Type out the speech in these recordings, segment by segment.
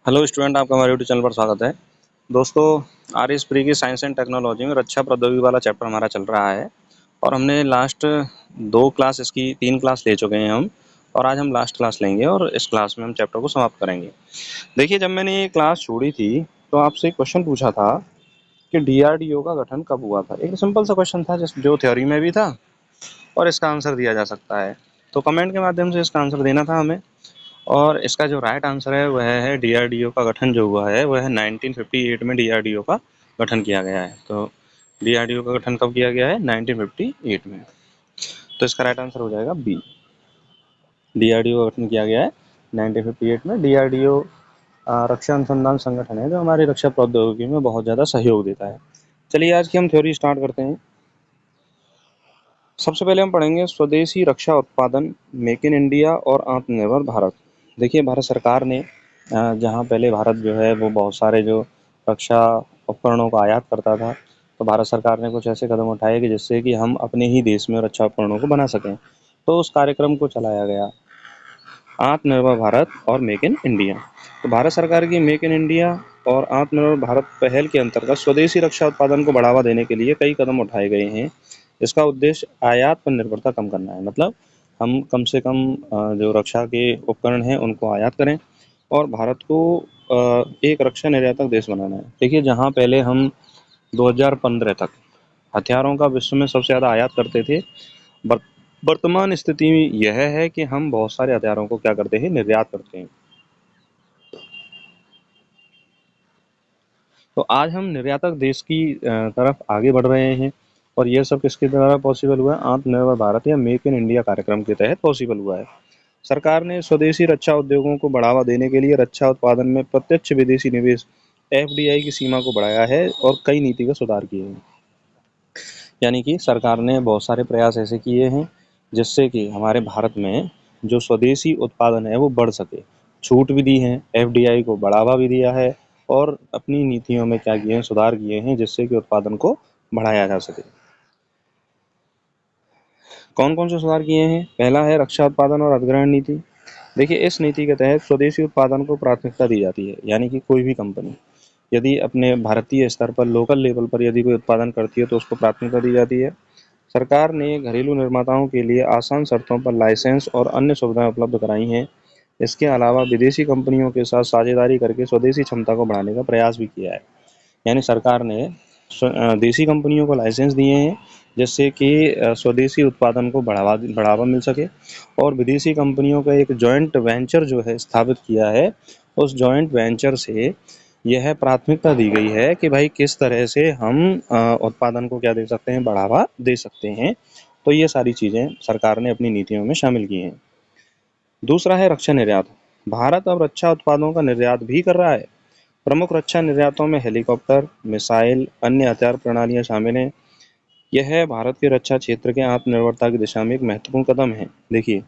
Hello student, आपका हमारे YouTube channel पर स्वागत है। दोस्तों, आर एस प्री की साइंस एंड टेक्नोलॉजी में रक्षा प्रौद्योगिकी वाला चैप्टर हमारा चल रहा है और हमने लास्ट 2 क्लास इसकी 3 क्लास ले चुके हैं हम, और आज हम लास्ट क्लास लेंगे और इस क्लास में हम चैप्टर को समाप्त करेंगे। देखिए, जब मैंने ये क्लास छोड़ी थी तो आपसे एक क्वेश्चन पूछा था कि डीआरडीओ का गठन कब हुआ था। एक सिंपल सा क्वेश्चन था जो थ्योरी में भी था और इसका आंसर दिया जा सकता है। तो कमेंट के माध्यम से इसका आंसर देना था हमें, और इसका जो राइट आंसर है वह है डीआरडीओ का गठन जो हुआ है वह है 1958 में डीआरडीओ का गठन किया गया है। तो डीआरडीओ का गठन कब किया गया है? 1958 में। तो इसका राइट आंसर हो जाएगा बी। डीआरडीओ का गठन किया गया है 1958 में। डीआरडीओ रक्षा अनुसंधान संगठन है जो हमारी रक्षा प्रौद्योगिकी में बहुत ज़्यादा सहयोग देता है। चलिए आज की हम थ्योरी स्टार्ट करते हैं। सबसे पहले हम पढ़ेंगे स्वदेशी रक्षा उत्पादन, मेक इन इंडिया और आत्मनिर्भर भारत। देखिए, भारत सरकार ने जहाँ पहले भारत जो है वो बहुत सारे जो रक्षा उपकरणों का आयात करता था, तो भारत सरकार ने कुछ ऐसे कदम उठाए कि जिससे कि हम अपने ही देश में रक्षा उपकरणों को बना सकें। तो उस कार्यक्रम को चलाया गया आत्मनिर्भर भारत और मेक इन इंडिया। तो भारत सरकार की मेक इन इंडिया और आत्मनिर्भर भारत पहल के अंतर्गत स्वदेशी रक्षा उत्पादन को बढ़ावा देने के लिए कई कदम उठाए गए हैं। इसका उद्देश्य आयात पर निर्भरता कम करना है, मतलब हम कम से कम जो रक्षा के उपकरण हैं उनको आयात करें और भारत को एक रक्षा निर्यातक देश बनाना है। देखिए, जहाँ पहले हम 2015 तक हथियारों का विश्व में सबसे ज़्यादा आयात करते थे, वर्तमान स्थिति यह है कि हम बहुत सारे हथियारों को क्या करते हैं? निर्यात करते हैं। तो आज हम निर्यातक देश की तरफ आगे बढ़ रहे हैं, और यह सब किसके द्वारा पॉसिबल हुआ है? आत्मनिर्भर भारत या मेक इन इंडिया कार्यक्रम के तहत पॉसिबल हुआ है। सरकार ने स्वदेशी रक्षा उद्योगों को बढ़ावा देने के लिए रक्षा उत्पादन में प्रत्यक्ष विदेशी निवेश एफडीआई की सीमा को बढ़ाया है और कई नीतिगत सुधार किए हैं। यानी कि सरकार ने बहुत सारे प्रयास ऐसे किए हैं जिससे कि हमारे भारत में जो स्वदेशी उत्पादन है वो बढ़ सके। छूट भी दी है, एफडीआई को बढ़ावा भी दिया है और अपनी नीतियों में क्या किए हैं? सुधार किए हैं जिससे कि उत्पादन को बढ़ाया जा सके। कौन कौन से सुधार किए हैं? पहला है रक्षा उत्पादन और अधिग्रहण नीति। देखिए, इस नीति के तहत स्वदेशी उत्पादन को प्राथमिकता दी जाती है, यानी कि कोई भी कंपनी यदि अपने भारतीय स्तर पर लोकल लेवल पर यदि कोई उत्पादन करती है तो उसको प्राथमिकता दी जाती है। सरकार ने घरेलू निर्माताओं के लिए आसान शर्तों पर लाइसेंस और अन्य सुविधाएं उपलब्ध कराई हैं। इसके अलावा विदेशी कंपनियों के साथ साझेदारी करके स्वदेशी क्षमता को बढ़ाने का प्रयास भी किया है। यानी सरकार ने देसी कंपनियों को लाइसेंस दिए हैं जिससे कि स्वदेशी उत्पादन को बढ़ावा मिल सके, और विदेशी कंपनियों का एक जॉइंट वेंचर जो है स्थापित किया है। उस जॉइंट वेंचर से यह प्राथमिकता दी गई है कि भाई किस तरह से हम उत्पादन को क्या दे सकते हैं? बढ़ावा दे सकते हैं। तो ये सारी चीज़ें सरकार ने अपनी नीतियों में शामिल की हैं। दूसरा है रक्षा निर्यात। भारत अब रक्षा उत्पादों का निर्यात भी कर रहा है। प्रमुख रक्षा निर्यातों में हेलीकॉप्टर, मिसाइल, अन्य हथियार प्रणालियां शामिल हैं। यह भारत के रक्षा क्षेत्र के आत्मनिर्भरता की दिशा में एक महत्वपूर्ण कदम है। देखिए,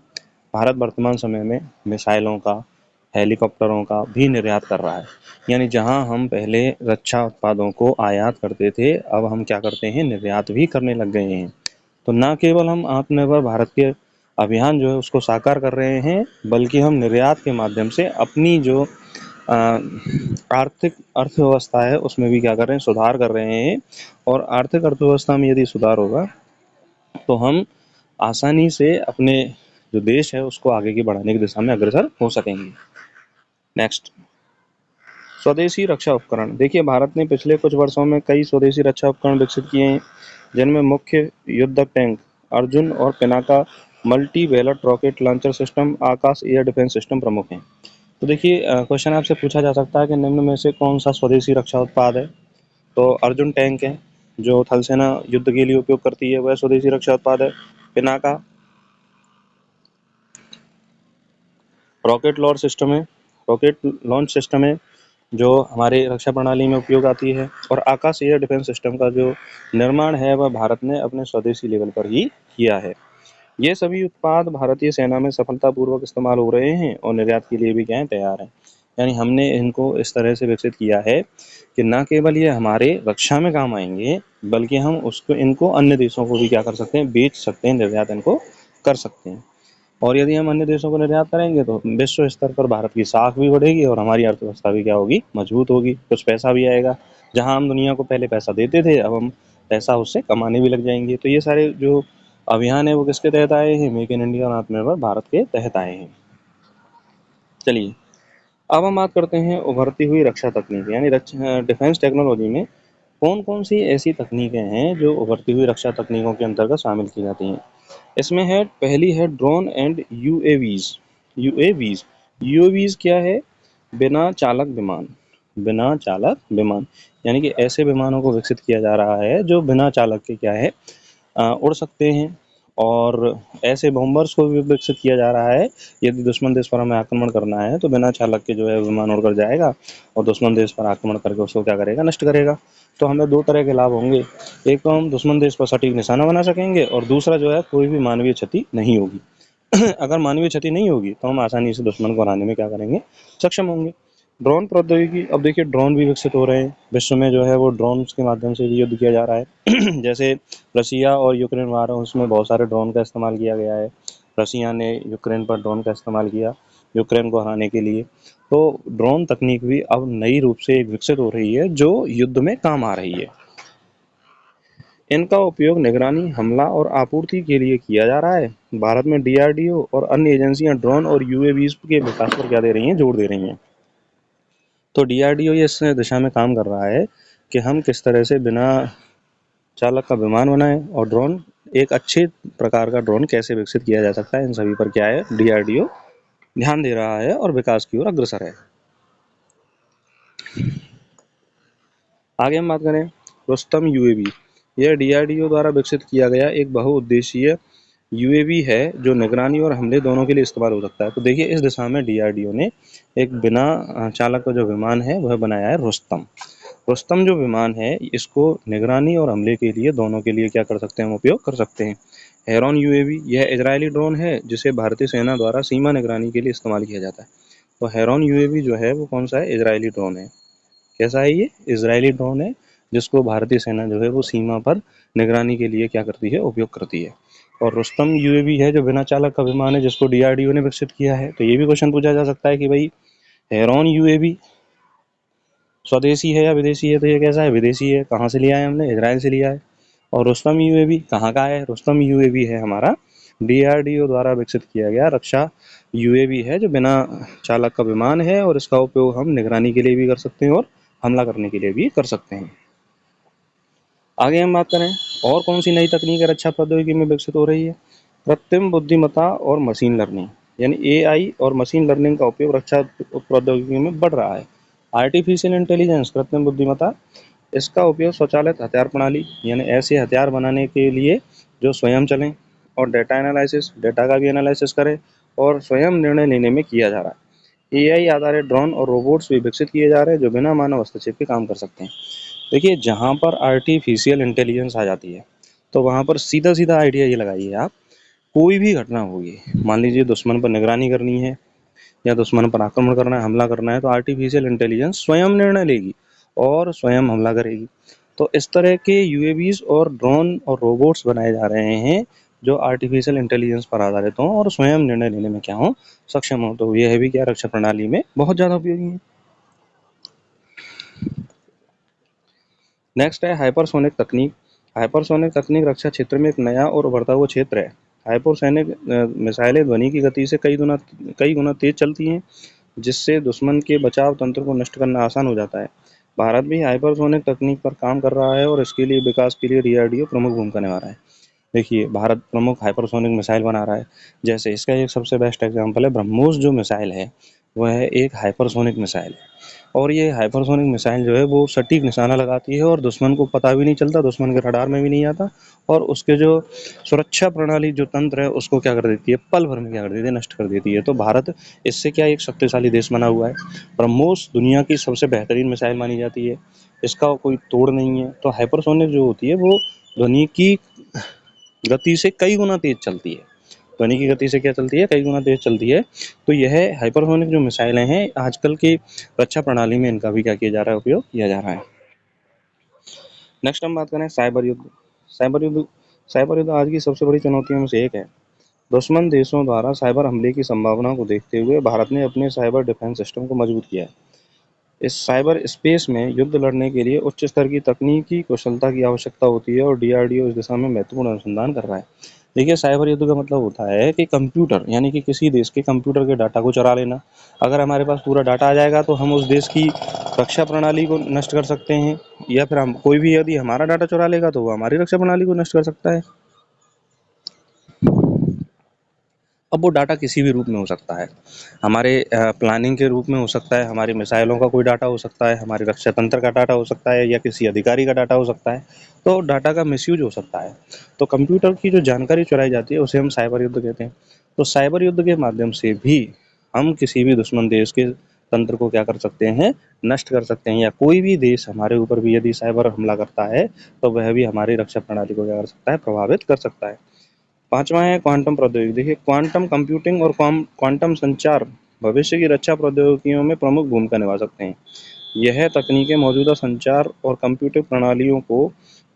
भारत वर्तमान समय में मिसाइलों का, हेलीकॉप्टरों का भी निर्यात कर रहा है। यानी जहां हम पहले रक्षा उत्पादों को आयात करते थे, अब हम क्या करते हैं? निर्यात भी करने लग गए हैं। तो न केवल हम आत्मनिर्भर भारत के अभियान जो है उसको साकार कर रहे हैं, बल्कि हम निर्यात के माध्यम से अपनी जो आर्थिक अर्थव्यवस्था है उसमें भी क्या कर रहे हैं? सुधार कर रहे हैं। और आर्थिक अर्थव्यवस्था में यदि सुधार होगा तो हम आसानी से अपने जो देश है उसको आगे की बढ़ाने की दिशा में अग्रसर हो सकेंगे। नेक्स्ट, स्वदेशी रक्षा उपकरण। देखिए, भारत ने पिछले कुछ वर्षों में कई स्वदेशी रक्षा उपकरण विकसित किए हैं, जिनमें मुख्य युद्धक टैंक अर्जुन और पिनाका, मल्टी वेलट rocket launcher system, Akash air defence system प्रमुख हैं। तो देखिए, क्वेश्चन आपसे पूछा जा सकता है कि निम्न में से कौन सा स्वदेशी रक्षा उत्पाद है? तो अर्जुन टैंक है जो थल सेना युद्ध के लिए उपयोग करती है, वह स्वदेशी रक्षा उत्पाद है। पिनाका रॉकेट लॉन्च सिस्टम है, रॉकेट लॉन्च सिस्टम है जो हमारे रक्षा प्रणाली में उपयोग आती है। और आकाश एयर डिफेंस सिस्टम का जो निर्माण है वह भारत ने अपने स्वदेशी लेवल पर ही किया है। ये सभी उत्पाद भारतीय सेना में सफलतापूर्वक इस्तेमाल हो रहे हैं और निर्यात के लिए भी क्या है? तैयार हैं। यानी हमने इनको इस तरह से विकसित किया है कि न केवल ये हमारे रक्षा में काम आएंगे, बल्कि हम इनको अन्य देशों को भी क्या कर सकते हैं? बेच सकते हैं, निर्यात इनको कर सकते हैं। और यदि हम अन्य देशों को निर्यात करेंगे तो विश्व स्तर पर भारत की साख भी बढ़ेगी और हमारी अर्थव्यवस्था भी क्या होगी, मजबूत होगी, कुछ पैसा भी आएगा। जहां हम दुनिया को पहले पैसा देते थे, अब हम पैसा उससे कमाने भी लग जाएंगे। तो ये सारे जो अभियान है वो किसके तहत आए हैं, मेक इन इंडिया और आत्मनिर्भर भारत के तहत आए हैं। चलिए अब हम बात करते हैं उभरती हुई रक्षा तकनीक यानी डिफेंस टेक्नोलॉजी में कौन कौन सी ऐसी तकनीकें हैं जो उभरती हुई रक्षा तकनीकों के अंतर्गत शामिल की जाती हैं। इसमें है, पहली है drone and UAVs. UAVs UAVs क्या है, बिना चालक विमान। बिना चालक विमान यानी कि ऐसे विमानों को विकसित किया जा रहा है जो बिना चालक के क्या है, उड़ सकते हैं। और ऐसे बॉम्बर्स को भी विकसित किया जा रहा है, यदि दुश्मन देश पर हमें आक्रमण करना है तो बिना चालक के जो है विमान उड़कर जाएगा और दुश्मन देश पर आक्रमण करके उसको क्या करेगा, नष्ट करेगा। तो हमें दो तरह के लाभ होंगे, एक तो हम दुश्मन देश पर सटीक निशाना बना सकेंगे और दूसरा जो है कोई भी मानवीय क्षति नहीं होगी। अगर मानवीय क्षति नहीं होगी तो हम आसानी से दुश्मन को हराने में क्या करेंगे, सक्षम होंगे। ड्रोन प्रौद्योगिकी, अब देखिए ड्रोन भी विकसित हो रहे हैं, विश्व में जो है वो ड्रोन्स के माध्यम से भी युद्ध किया जा रहा है। जैसे रसिया और यूक्रेन वार है, उसमें बहुत सारे ड्रोन का इस्तेमाल किया गया है। रसिया ने यूक्रेन पर ड्रोन का इस्तेमाल किया यूक्रेन को हराने के लिए। तो ड्रोन तकनीक भी अब नई रूप से एक विकसित हो रही है जो युद्ध में काम आ रही है। इनका उपयोग निगरानी, हमला और आपूर्ति के लिए किया जा रहा है। भारत में डीआरडीओ और अन्य एजेंसियां ड्रोन और यूएवीज के विकास पर क्या दे रही हैं, जोर दे रही हैं। तो डीआरडीओ ये इस दिशा में काम कर रहा है कि हम किस तरह से बिना चालक का विमान बनाएं और ड्रोन, एक अच्छे प्रकार का ड्रोन कैसे विकसित किया जा सकता है, इन सभी पर क्या है, डीआरडीओ ध्यान दे रहा है और विकास की ओर अग्रसर है। आगे हम बात करें रुस्तम यूएवी। यह डीआरडीओ द्वारा विकसित किया गया एक बहुउद्देशीय यूएवी है जो निगरानी और हमले दोनों के लिए इस्तेमाल हो सकता है। तो देखिए इस दिशा में डीआरडीओ ने एक बिना चालक का जो विमान है वह बनाया है रुस्तम। रुस्तम जो विमान है इसको निगरानी और हमले के लिए, दोनों के लिए क्या कर सकते हैं, हम उपयोग कर सकते हैं। हेरॉन यूएवी, यह इजरायली ड्रोन है जिसे भारतीय सेना द्वारा सीमा निगरानी के लिए इस्तेमाल किया जाता है। तो हेरॉन यूएवी जो है वो कौन सा है, इजरायली ड्रोन है। कैसा है ये, इजरायली ड्रोन है जिसको भारतीय सेना जो है वो सीमा पर निगरानी के लिए क्या करती है, उपयोग करती है। और रुस्तम यूएवी है जो बिना चालक का विमान है जिसको डीआरडीओ ने विकसित किया है। तो ये भी क्वेश्चन पूछा जा सकता है कि भाई हेरॉन यूएवी स्वदेशी है या विदेशी है, तो ये कैसा है, विदेशी है। कहाँ से लिया है हमने, इजराइल से लिया है। और रुस्तम यूएवी कहाँ का है, रुस्तम यूएवी है हमारा डीआरडीओ द्वारा विकसित किया गया रक्षा यूएवी है जो बिना चालक का विमान है और इसका उपयोग हम निगरानी के लिए भी कर सकते हैं और हमला करने के लिए भी कर सकते हैं। आगे हम बात करें और कौन सी नई तकनीक रक्षा प्रौद्योगिकी में विकसित हो रही है। कृत्रिम बुद्धिमत्ता और मशीन लर्निंग यानी एआई और मशीन लर्निंग का उपयोग रक्षा प्रौद्योगिकी में बढ़ रहा है। आर्टिफिशियल इंटेलिजेंस, कृत्रिम बुद्धिमत्ता, इसका उपयोग स्वचालित हथियार प्रणाली यानी ऐसे हथियार बनाने के लिए जो स्वयं चलें और डेटा एनालिसिस, डेटा का भी एनालिसिस करें और स्वयं निर्णय लेने में किया जा रहा है। एआई आधारित ड्रोन और रोबोट्स भी विकसित किए जा रहे हैं जो बिना मानव हस्तक्षेप के काम कर सकते हैं। देखिए जहाँ पर आर्टिफिशियल इंटेलिजेंस आ जाती है तो वहाँ पर सीधा सीधा आइडिया ये लगाइए आप, कोई भी घटना होगी, मान लीजिए दुश्मन पर निगरानी करनी है या दुश्मन पर आक्रमण करना है, हमला करना है, तो आर्टिफिशियल इंटेलिजेंस स्वयं निर्णय लेगी और स्वयं हमला करेगी। तो इस तरह के यूएवीज और ड्रोन और रोबोट्स बनाए जा रहे हैं जो आर्टिफिशियल इंटेलिजेंस पर आधारित हों और स्वयं निर्णय लेने में क्या हो, सक्षम हो। तो यह भी क्या रक्षा प्रणाली में बहुत ज़्यादा उपयोगी है। नेक्स्ट है हाइपरसोनिक तकनीक। हाइपरसोनिक तकनीक रक्षा क्षेत्र में एक नया और उभरता हुआ क्षेत्र है। हाइपरसोनिक मिसाइलें ध्वनि की गति से कई गुना तेज चलती हैं जिससे दुश्मन के बचाव तंत्र को नष्ट करना आसान हो जाता है। भारत भी हाइपरसोनिक तकनीक पर काम कर रहा है और इसके लिए विकास के लिए डीआरडीओ प्रमुख भूमिका निभा रहा है। देखिए भारत प्रमुख हाइपरसोनिक मिसाइल बना रहा है। जैसे इसका एक सबसे बेस्ट एग्जांपल है ब्रह्मोस जो मिसाइल है, वह एक हाइपरसोनिक मिसाइल है। और ये हाइपरसोनिक मिसाइल जो है वो सटीक निशाना लगाती है और दुश्मन को पता भी नहीं चलता, दुश्मन के रडार में भी नहीं आता और उसके जो सुरक्षा प्रणाली जो तंत्र है उसको क्या कर देती है, पल भर में क्या कर देती है, नष्ट कर देती है। तो भारत इससे क्या एक शक्तिशाली देश बना हुआ है। ब्रह्मोस दुनिया की सबसे बेहतरीन मिसाइल मानी जाती है, इसका कोई तोड़ नहीं है। तो हाइपरसोनिक जो होती है वो ध्वनि की गति से कई गुना तेज चलती है। ध्वनि की गति से क्या चलती है, कई गुना तेज चलती है। तो यह हाइपरसोनिक जो मिसाइलें हैं आजकल की रक्षा प्रणाली में इनका भी क्या किया जा रहा है, उपयोग किया जा रहा है। नेक्स्ट हम बात करें साइबर युद्ध। साइबर युद्ध साइबर युद्ध आज की सबसे बड़ी चुनौतियों में से एक है। दुश्मन देशों द्वारा साइबर हमले की संभावना को देखते हुए भारत ने अपने साइबर डिफेंस सिस्टम को मजबूत किया है। इस साइबर स्पेस में युद्ध लड़ने के लिए उच्च स्तर की तकनीकी कुशलता की आवश्यकता होती है और डीआरडीओ इस दिशा में महत्वपूर्ण अनुसंधान कर रहा है। देखिए, साइबर युद्ध का मतलब होता है कि कंप्यूटर, यानी कि किसी देश के कंप्यूटर के डाटा को चुरा लेना। अगर हमारे पास पूरा डाटा आ जाएगा तो हम उस देश की रक्षा प्रणाली को नष्ट कर सकते हैं, या फिर हम कोई भी यदि हमारा डाटा चुरा लेगा तो वो हमारी रक्षा प्रणाली को नष्ट कर सकता है। अब वो डाटा किसी भी रूप में हो सकता है, हमारे प्लानिंग के रूप में हो सकता है, हमारी मिसाइलों का कोई डाटा हो सकता है, हमारे रक्षा तंत्र का डाटा हो सकता है, या किसी अधिकारी का डाटा हो सकता है। तो डाटा का मिसयूज हो सकता है। तो कंप्यूटर की जो जानकारी चुराई जाती है उसे हम साइबर युद्ध कहते हैं। तो साइबर युद्ध के माध्यम से भी हम किसी भी दुश्मन देश के तंत्र को क्या कर सकते हैं, नष्ट कर सकते हैं, या कोई भी देश हमारे ऊपर भी यदि साइबर हमला करता है तो वह भी हमारी रक्षा प्रणाली को क्या कर सकता है, प्रभावित कर सकता है। पांचवा है क्वांटम प्रौद्योगिकी। देखिए, क्वांटम कंप्यूटिंग और क्वांटम संचार भविष्य की रक्षा प्रौद्योगिकियों में प्रमुख भूमिका निभा सकते हैं। यह तकनीकें मौजूदा संचार और कंप्यूटर प्रणालियों को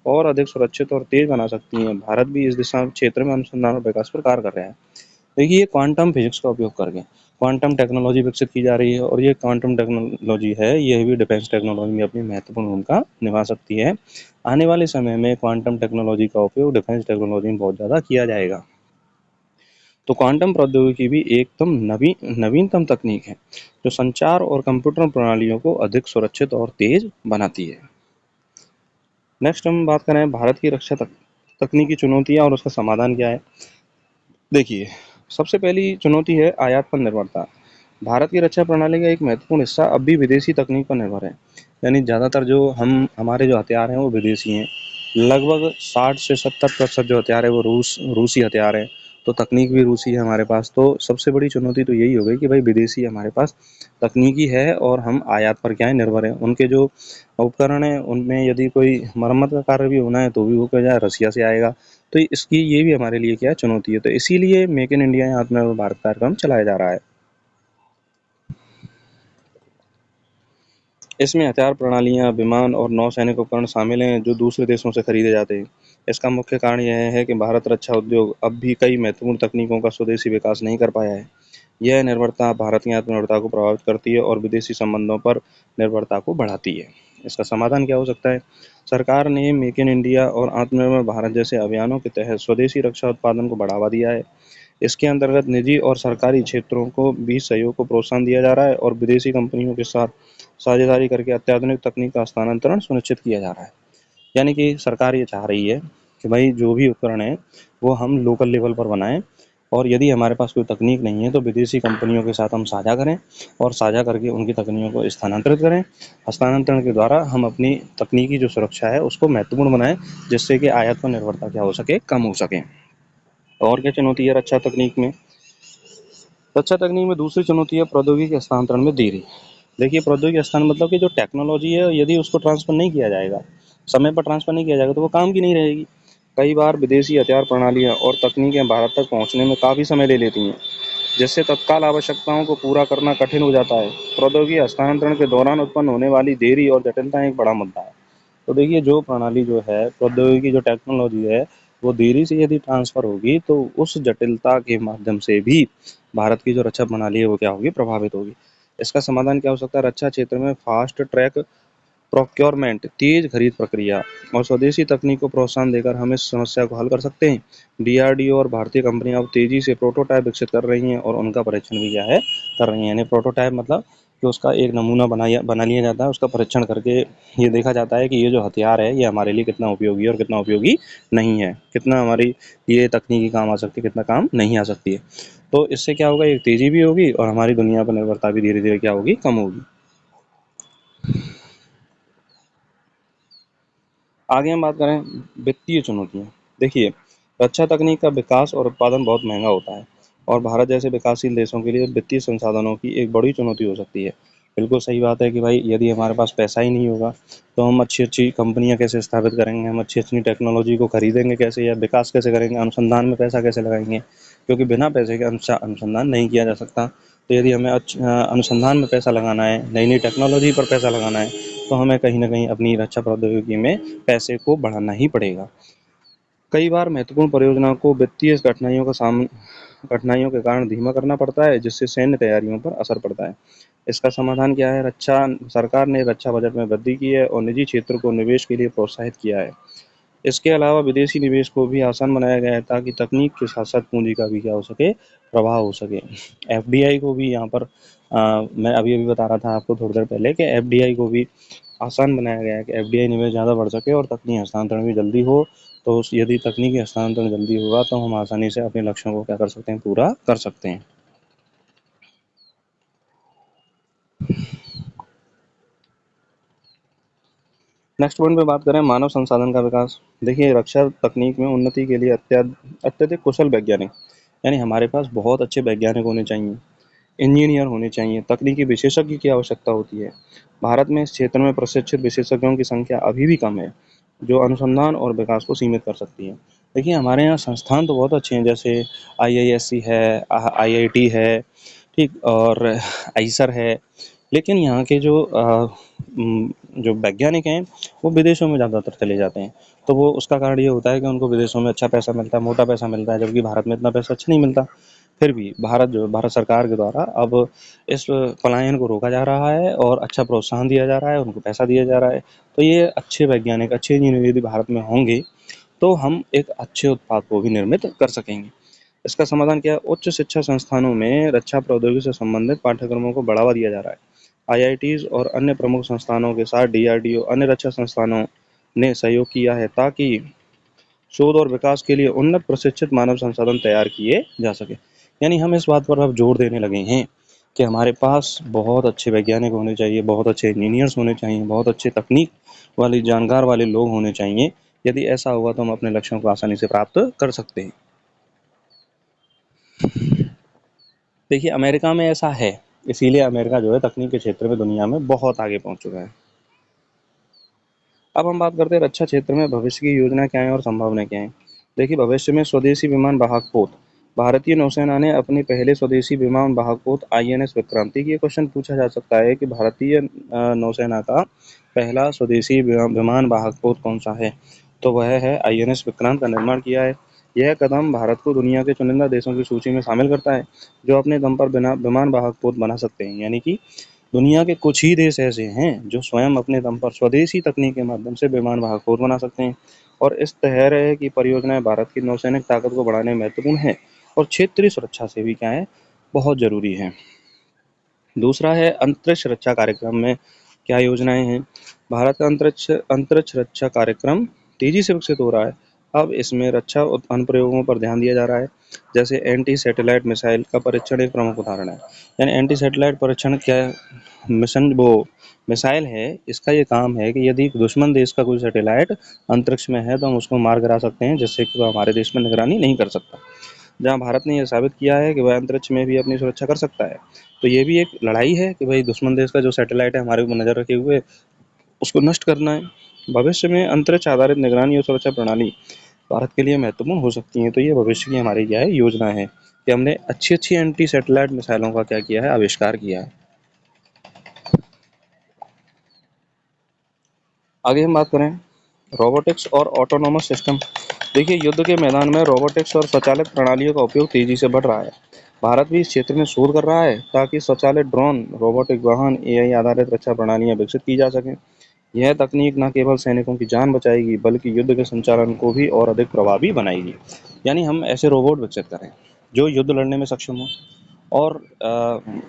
और अधिक सुरक्षित और तेज बना सकती हैं। भारत भी इस दिशा क्षेत्र में अनुसंधान और विकास पर कार्य कर रहा है। देखिए, ये क्वांटम फिजिक्स का उपयोग करके क्वांटम टेक्नोलॉजी विकसित की जा रही है, और ये क्वांटम टेक्नोलॉजी है, यह भी डिफेंस टेक्नोलॉजी में अपनी महत्वपूर्ण भूमिका निभा सकती है। आने वाले समय में क्वांटम टेक्नोलॉजी का उपयोग डिफेंस टेक्नोलॉजी में बहुत ज़्यादा किया जाएगा। तो क्वांटम प्रौद्योगिकी भी एकदम नवीनतम तकनीक है जो संचार और कंप्यूटर प्रणालियों को अधिक सुरक्षित और तेज बनाती है। नेक्स्ट हम बात करें भारत की रक्षा तकनीकी चुनौतियां और उसका समाधान क्या है। देखिए, सबसे पहली चुनौती है आयात पर निर्भरता। भारत की रक्षा प्रणाली का एक महत्वपूर्ण हिस्सा अब भी विदेशी तकनीक पर निर्भर है। यानी ज़्यादातर जो हमारे जो हथियार हैं वो विदेशी हैं। लगभग 60 से 70% जो हथियार है वो रूसी हथियार हैं। तो तकनीक भी रूसी है हमारे पास। तो सबसे बड़ी चुनौती तो यही हो गई कि भाई विदेशी हमारे पास तकनीकी है और हम आयात पर क्या है, निर्भर हैं। उनके जो उपकरण हैं उनमें यदि कोई मरम्मत का कार्य भी होना है तो भी वो क्या है, रसिया से आएगा। तो इसकी ये भी हमारे लिए क्या है, चुनौती है। तो इसीलिए मेक इन इंडिया या आत्मनिर्भर भारत कार्यक्रम चलाया जा रहा है। इसमें हथियार प्रणालियां, विमान और नौसैनिक उपकरण शामिल हैं जो दूसरे देशों से खरीदे जाते हैं। इसका मुख्य कारण यह है कि भारत रक्षा उद्योग अब भी कई महत्वपूर्ण तकनीकों का स्वदेशी विकास नहीं कर पाया है। यह निर्भरता भारत की आत्मनिर्भरता को प्रभावित करती है और विदेशी संबंधों पर निर्भरता को बढ़ाती है। इसका समाधान क्या हो सकता है? सरकार ने मेक इन इंडिया और आत्मनिर्भर भारत जैसे अभियानों के तहत स्वदेशी रक्षा उत्पादन को बढ़ावा दिया है। इसके अंतर्गत निजी और सरकारी क्षेत्रों को भी सहयोग को प्रोत्साहन दिया जा रहा है और विदेशी कंपनियों के साथ साझेदारी करके अत्याधुनिक तकनीक का हस्तांतरण सुनिश्चित किया जा रहा है। यानी कि सरकार ये चाह रही है कि भाई जो भी उपकरण है वो हम लोकल लेवल पर बनाएं, और यदि हमारे पास कोई तकनीक नहीं है तो विदेशी कंपनियों के साथ हम साझा करें और साझा करके उनकी तकनीकों को स्थानांतरित करें। हस्तांतरण के द्वारा हम अपनी तकनीकी जो सुरक्षा है उसको महत्वपूर्ण बनाएं, जिससे कि आयात पर निर्भरता क्या हो सके, कम हो सके। और क्या चुनौती है रक्षा तकनीक में? रक्षा तकनीक में दूसरी चुनौती है प्रौद्योगिकी हस्तांतरण में देरी। देखिए, प्रौद्योगिकी हस्तांतरण मतलब कि जो टेक्नोलॉजी है यदि उसको ट्रांसफर नहीं किया जाएगा, समय पर ट्रांसफर नहीं किया जाएगा तो वो काम की नहीं रहेगी। कई बार विदेशी हथियार प्रणालियां और तकनीकें भारत तक पहुंचने में काफ़ी समय ले लेती हैं, जिससे तत्काल आवश्यकताओं को पूरा करना कठिन हो जाता है। प्रौद्योगिकी हस्तांतरण के दौरान उत्पन्न होने वाली देरी और जटिलता एक बड़ा मुद्दा है। तो देखिए, जो प्रणाली जो है, प्रौद्योगिकी जो टेक्नोलॉजी है, वो देरी से यदि ट्रांसफ़र होगी तो उस जटिलता के माध्यम से भी भारत की जो रक्षा प्रणाली है वो क्या होगी, प्रभावित होगी। इसका समाधान क्या हो सकता है? रक्षा क्षेत्र में फास्ट ट्रैक प्रोक्योरमेंट, तेज खरीद प्रक्रिया और स्वदेशी तकनीक को प्रोत्साहन देकर हम इस समस्या को हल कर सकते हैं। डीआरडीओ और भारतीय कंपनियां अब तेजी से प्रोटोटाइप विकसित कर रही हैं और उनका परीक्षण भी क्या है, कर रही हैं। यानी प्रोटोटाइप मतलब कि उसका एक नमूना बना लिया जाता है, उसका परीक्षण करके ये देखा जाता है कि ये जो हथियार है ये हमारे लिए कितना उपयोगी है और कितना उपयोगी नहीं है, कितना हमारी ये तकनीकी काम आ सकती है, कितना काम नहीं आ सकती है। तो इससे क्या होगा, एक तेजी भी होगी और हमारी दुनिया पर निर्भरता भी धीरे धीरे क्या होगी, कम होगी। आगे हम बात करें वित्तीय चुनौतियाँ। देखिए, रक्षा तकनीक का विकास और उत्पादन बहुत महंगा होता है और भारत जैसे विकासशील देशों के लिए वित्तीय संसाधनों की एक बड़ी चुनौती हो सकती है। बिल्कुल सही बात है कि भाई यदि हमारे पास पैसा ही नहीं होगा तो हम अच्छी-अच्छी कंपनियाँ कैसे स्थापित करेंगे, हम अच्छी-अच्छी टेक्नोलॉजी को खरीदेंगे कैसे या विकास कैसे करेंगे, अनुसंधान में पैसा कैसे लगाएँगे? क्योंकि बिना पैसे के अनुसंधान नहीं किया जा सकता। तो यदि हमें अनुसंधान में पैसा लगाना है, नई-नई टेक्नोलॉजी पर पैसा लगाना है, तो हमें कहीं न कहीं अपनी रक्षा प्रौद्योगिकी में पैसे को बढ़ाना ही पड़ेगा। कई बार महत्वपूर्ण परियोजनाओं को वित्तीय कठिनाइयों के कारण धीमा करना पड़ता है, जिससे सैन्य तैयारियों पर असर पड़ता है। इसका समाधान क्या है? रक्षा सरकार ने रक्षा बजट में वृद्धि की है और निजी क्षेत्र को निवेश के लिए प्रोत्साहित किया है। इसके अलावा विदेशी निवेश को भी आसान बनाया गया है, ताकि तकनीक के साथ-साथ पूँजी का भी क्या हो सके, प्रवाह हो सके। एफडीआई को भी यहाँ पर मैं अभी-अभी बता रहा था आपको थोड़ी देर पहले कि एफडीआई को भी आसान बनाया गया है कि एफडीआई निवेश ज़्यादा बढ़ सके और तकनीकी हस्तांतरण भी जल्दी हो। तो यदि तकनीकी हस्तांतरण जल्दी होगा तो हम आसानी से अपने लक्ष्यों को क्या कर सकते हैं, पूरा कर सकते हैं। नेक्स्ट पॉइंट पे बात करें, मानव संसाधन का विकास। देखिए, रक्षा तकनीक में उन्नति के लिए अत्यधिक कुशल वैज्ञानिक, यानी हमारे पास बहुत अच्छे वैज्ञानिक होने चाहिए, इंजीनियर होने चाहिए, तकनीकी विशेषज्ञ की आवश्यकता होती है। भारत में इस क्षेत्र में प्रशिक्षित विशेषज्ञों की संख्या अभी भी कम है, जो अनुसंधान और विकास को सीमित कर सकती है। देखिए, हमारे यहाँ संस्थान तो बहुत अच्छे हैं, जैसे आईआईएससी है, आईआईटी है, ठीक, और आईसर है। लेकिन यहाँ के जो वैज्ञानिक हैं, वो विदेशों में ज़्यादातर चले जाते हैं। तो वो उसका कारण ये होता है कि उनको विदेशों में अच्छा पैसा मिलता है, मोटा पैसा मिलता है, जबकि भारत में इतना पैसा अच्छा नहीं मिलता। फिर भी भारत सरकार के द्वारा अब इस पलायन को रोका जा रहा है और अच्छा प्रोत्साहन दिया जा रहा है, उनको पैसा दिया जा रहा है। तो ये अच्छे वैज्ञानिक, अच्छे इंजीनियर यदि भारत में होंगे, तो हम एक अच्छे उत्पाद को भी निर्मित कर सकेंगे। इसका समाधान क्या है? उच्च शिक्षा संस्थानों में रक्षा प्रौद्योगिकी से संबंधित पाठ्यक्रमों को बढ़ावा दिया जा रहा है। आईआईटीज़ और अन्य प्रमुख संस्थानों के साथ डीआरडीओ, अन्य रक्षा संस्थानों ने सहयोग किया है, ताकि शोध और विकास के लिए उन्नत प्रशिक्षित मानव संसाधन तैयार किए जा सके। यानी हम इस बात पर अब जोर देने लगे हैं कि हमारे पास बहुत अच्छे वैज्ञानिक होने चाहिए, बहुत अच्छे इंजीनियर्स होने चाहिए, बहुत अच्छे तकनीक वाले जानकार वाले लोग होने चाहिए। यदि ऐसा होगा तो हम अपने लक्ष्यों को आसानी से प्राप्त कर सकते हैं। देखिए, अमेरिका में ऐसा है, इसीलिए अमेरिका जो है तकनीक के क्षेत्र में दुनिया में बहुत आगे पहुंच चुका है। अब हम बात करते हैं रक्षा क्षेत्र में भविष्य की योजना क्या है और संभावनाएं क्या हैं। देखिए, भविष्य में स्वदेशी विमान वाहक पोत। भारतीय नौसेना ने अपने पहले स्वदेशी विमान वाहक पोत आईएनएस विक्रांति की। ये क्वेश्चन पूछा जा सकता है कि भारतीय नौसेना का पहला स्वदेशी विमान वाहक पोत कौन सा है? तो वह है आईएनएस विक्रांत का निर्माण किया है। यह कदम भारत को दुनिया के चुनिंदा देशों की सूची में शामिल करता है, जो अपने दम पर बिना विमान वाहक पोत बना सकते हैं। यानी कि दुनिया के कुछ ही देश ऐसे हैं जो स्वयं अपने दम पर स्वदेशी तकनीक के माध्यम से विमान वाहक पोत बना सकते हैं। और इस तरह की परियोजनाएं भारत की नौसैनिक ताकत को बढ़ाने में महत्वपूर्ण है और क्षेत्रीय सुरक्षा से भी क्या है, बहुत जरूरी है। दूसरा है अंतरिक्ष रक्षा कार्यक्रम में क्या योजनाएं हैं। भारत का अंतरिक्ष रक्षा कार्यक्रम तेजी से विकसित हो रहा है। अब इसमें रक्षा अनुप्रयोगों पर ध्यान दिया जा रहा है, जैसे एंटी सैटेलाइट मिसाइल का परीक्षण एक प्रमुख उदाहरण है। यानी एंटी सैटेलाइट परीक्षण क्या मिशन वो मिसाइल है, इसका ये काम है कि यदि दुश्मन देश का कोई सैटेलाइट अंतरिक्ष में है तो हम उसको मार गिरा सकते हैं, जिससे कि वो हमारे देश में निगरानी नहीं कर सकता। जहाँ भारत ने यह साबित किया है कि वह अंतरिक्ष में भी अपनी सुरक्षा कर सकता है। तो ये भी एक लड़ाई है कि भाई दुश्मन देश का जो सैटेलाइट है हमारे ऊपर नज़र रखे हुए, उसको नष्ट करना है। भविष्य में अंतरिक्ष आधारित निगरानी और सुरक्षा प्रणाली भारत के लिए महत्वपूर्ण हो सकती हैं। तो ये भविष्य की हमारी क्या है, योजना है कि हमने अच्छी-अच्छी एंटी सैटेलाइट मिसाइलों का क्या किया है, आविष्कार किया है। आगे हम बात करें रोबोटिक्स और ऑटोनोमस सिस्टम। देखिए, युद्ध के मैदान में रोबोटिक्स और स्वचालित प्रणालियों का उपयोग तेजी से बढ़ रहा है। भारत भी इस क्षेत्र में शोध कर रहा है, ताकि स्वचालित ड्रोन, रोबोटिक वाहन, एआई आधारित रक्षा प्रणालियां विकसित की जा सकें। यह तकनीक न केवल सैनिकों की जान बचाएगी, बल्कि युद्ध के संचालन को भी और अधिक प्रभावी बनाएगी। यानी हम ऐसे रोबोट विकसित करें जो युद्ध लड़ने में सक्षम हो। और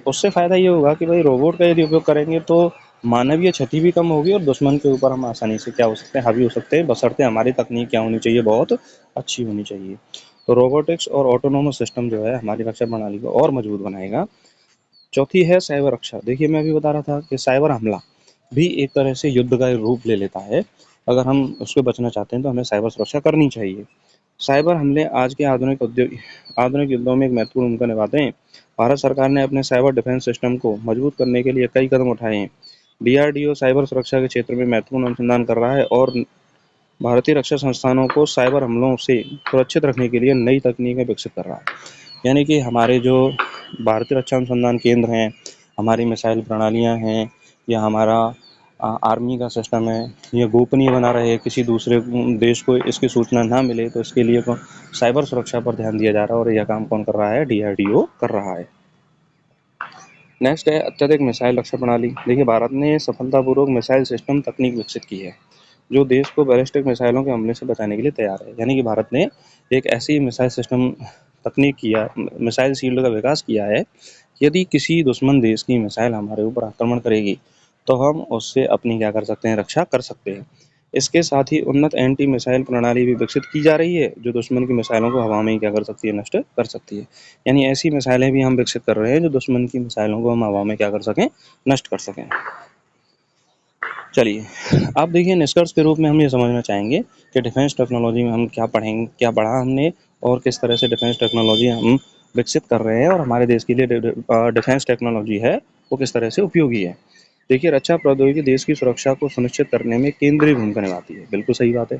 उससे फ़ायदा ये होगा कि भाई रोबोट का यदि उपयोग करेंगे तो मानवीय क्षति भी कम होगी और दुश्मन के ऊपर हम आसानी से क्या हो सकते हैं, हावी हो सकते हैं, बशर्ते हमारी तकनीक क्या होनी चाहिए, बहुत अच्छी होनी चाहिए। तो रोबोटिक्स और ऑटोनोमस सिस्टम जो है हमारी रक्षा प्रणाली को और मजबूत बनाएगा। चौथी है साइबर रक्षा। देखिए, मैं अभी बता रहा था कि साइबर हमला भी एक तरह से युद्ध का रूप ले लेता है। अगर हम उससे बचना चाहते हैं तो हमें साइबर सुरक्षा करनी चाहिए। साइबर हमले आज के आधुनिक युद्धों में एक महत्वपूर्ण भूमिका निभाते हैं। भारत सरकार ने अपने साइबर डिफेंस सिस्टम को मजबूत करने के लिए कई कदम उठाए हैं। डीआरडीओ साइबर सुरक्षा के क्षेत्र में महत्वपूर्ण अनुसंधान कर रहा है और भारतीय रक्षा संस्थानों को साइबर हमलों से सुरक्षित रखने के लिए नई तकनीकें विकसित कर रहा है। यानी कि हमारे जो भारतीय रक्षा अनुसंधान केंद्र हैं, हमारी मिसाइल प्रणालियाँ हैं, या हमारा आर्मी का सिस्टम है, ये गोपनीय बना रहे, किसी दूसरे देश को इसकी सूचना ना मिले, तो इसके लिए साइबर सुरक्षा पर ध्यान दिया जा रहा है और यह काम कौन कर रहा है? DRDO कर रहा है। नेक्स्ट है अत्यधिक मिसाइल रक्षा प्रणाली। देखिए, भारत ने सफलतापूर्वक मिसाइल सिस्टम तकनीक विकसित की है जो देश को बैलिस्टिक मिसाइलों के हमले से बचाने के लिए तैयार है। यानी कि भारत ने एक ऐसी मिसाइल सिस्टम तकनीक किया, मिसाइल शील्ड का विकास किया है, यदि किसी दुश्मन देश की मिसाइल हमारे ऊपर आक्रमण करेगी तो हम उससे अपनी क्या कर सकते हैं? रक्षा कर सकते हैं। इसके साथ ही उन्नत एंटी मिसाइल प्रणाली भी विकसित की जा रही है जो दुश्मन की मिसाइलों को हवा में ही क्या कर सकती है? नष्ट कर सकती है। यानी ऐसी मिसाइलें भी हम विकसित कर रहे हैं जो दुश्मन की मिसाइलों को हम हवा में क्या कर सकें? नष्ट कर सकें। चलिए, अब देखिए, निष्कर्ष के रूप में हम ये समझना चाहेंगे कि डिफेंस टेक्नोलॉजी में हम क्या पढ़ेंगे, क्या पढ़ा हमने और किस तरह से डिफेंस टेक्नोलॉजी हम विकसित कर रहे हैं और हमारे देश के लिए डिफेंस टेक्नोलॉजी है वो किस तरह से उपयोगी है। देखिए, रक्षा प्रौद्योगिकी देश की सुरक्षा को सुनिश्चित करने में केंद्रीय भूमिका निभाती है। बिल्कुल सही बात है।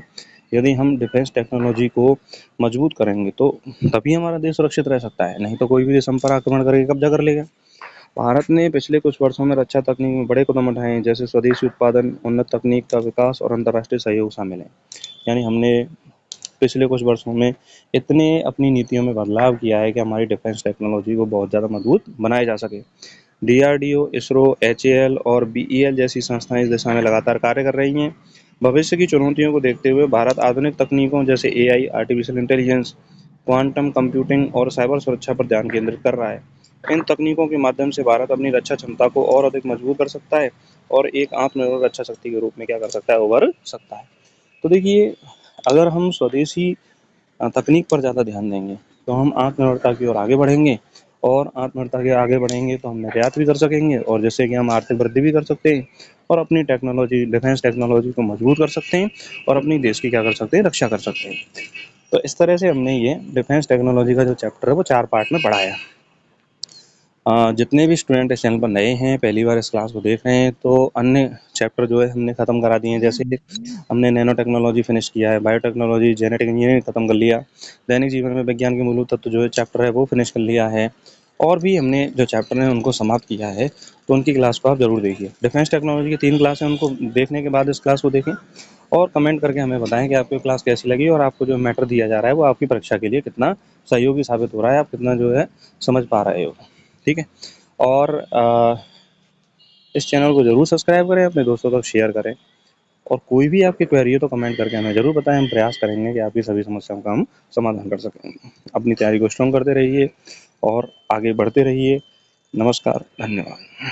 यदि हम डिफेंस टेक्नोलॉजी को मजबूत करेंगे तो तभी हमारा देश सुरक्षित रह सकता है, नहीं तो कोई भी देश हम पर आक्रमण करके कब्जा कर लेगा। भारत ने पिछले कुछ वर्षों में रक्षा तकनीक में बड़े कदम उठाए हैं, जैसे स्वदेशी उत्पादन, उन्नत तकनीक का विकास और अंतर्राष्ट्रीय सहयोग शामिल है। यानी हमने पिछले कुछ वर्षों में इतने अपनी नीतियों में बदलाव किया है कि हमारी डिफेंस टेक्नोलॉजी को बहुत ज़्यादा मजबूत बनाया जा सके। DRDO, इसरो, HAL और BEL जैसी संस्थाएं इस दिशा में लगातार कार्य कर रही हैं। भविष्य की चुनौतियों को देखते हुए भारत आधुनिक तकनीकों जैसे AI, artificial intelligence, quantum computing और साइबर सुरक्षा पर ध्यान केंद्रित कर रहा है। इन तकनीकों के माध्यम से भारत अपनी रक्षा क्षमता को और अधिक मजबूत कर सकता है और एक आत्मनिर्भर रक्षा शक्ति के रूप में क्या कर सकता है? उभर सकता है। तो देखिए, अगर हम स्वदेशी तकनीक पर ज़्यादा ध्यान देंगे तो हम आत्मनिर्भरता की ओर आगे बढ़ेंगे और आत्मनिर्भरता के आगे बढ़ेंगे तो हम निर्यात भी कर सकेंगे और जिससे कि हम आर्थिक वृद्धि भी कर सकते हैं और अपनी टेक्नोलॉजी, डिफेंस टेक्नोलॉजी को मजबूत कर सकते हैं और अपनी देश की क्या कर सकते हैं? रक्षा कर सकते हैं। तो इस तरह से हमने ये डिफेंस टेक्नोलॉजी का जो चैप्टर है वो 4 पार्ट में पढ़ाया। जितने भी स्टूडेंट इस चैनल पर नए हैं, पहली बार इस क्लास को देख रहे हैं, तो अन्य चैप्टर जो है हमने ख़त्म करा दिए हैं। जैसे हमने नैनो टेक्नोलॉजी फिनिश किया है, बायोटेक्नोलॉजी, जेनेटिक इंजीनियरिंग खत्म कर लिया, दैनिक जीवन में विज्ञान के मूलभूत तत्व जो है चैप्टर है वो फिनिश कर लिया है और भी हमने जो चैप्टर हैं उनको समाप्त किया है। तो उनकी क्लास को आप ज़रूर देखिए। डिफेंस टेक्नोलॉजी की 3 क्लास हैं, उनको देखने के बाद इस क्लास को देखें और कमेंट करके हमें बताएं कि आपको क्लास कैसी लगी और आपको जो मैटर दिया जा रहा है वो आपकी परीक्षा के लिए कितना सहयोगी साबित हो रहा है, आप कितना जो है समझ पा रहे हो। ठीक है। और इस चैनल को ज़रूर सब्सक्राइब करें, अपने दोस्तों तक शेयर करें और कोई भी आपकी क्वेरी हो तो कमेंट करके हमें ज़रूर बताएं। हम प्रयास करेंगे कि आपकी सभी समस्याओं का हम समाधान कर सकें। अपनी तैयारी को स्ट्रॉन्ग करते रहिए और आगे बढ़ते रहिए। नमस्कार, धन्यवाद।